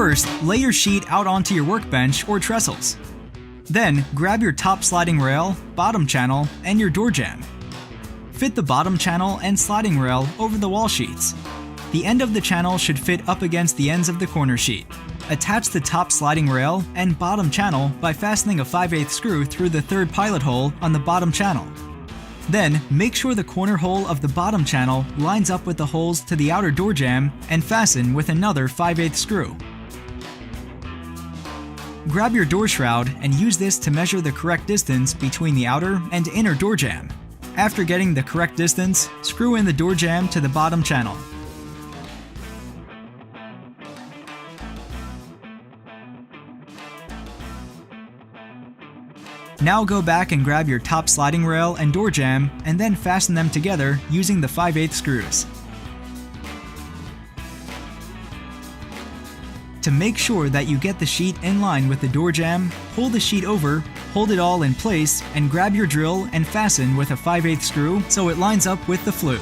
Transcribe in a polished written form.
First, lay your sheet out onto your workbench or trestles. Then, grab your top sliding rail, bottom channel, and your door jamb. Fit the bottom channel and sliding rail over the wall sheets. The end of the channel should fit up against the ends of the corner sheet. Attach the top sliding rail and bottom channel by fastening a 5/8 screw through the third pilot hole on the bottom channel. Then, make sure the corner hole of the bottom channel lines up with the holes to the outer door jamb and fasten with another 5/8 screw. Grab your door shroud and use this to measure the correct distance between the outer and inner door jamb. After getting the correct distance, screw in the door jamb to the bottom channel. Now go back and grab your top sliding rail and door jamb and then fasten them together using the 5/8 screws. To make sure that you get the sheet in line with the door jamb, pull the sheet over, hold it all in place, and grab your drill and fasten with a 5/8 screw so it lines up with the flue.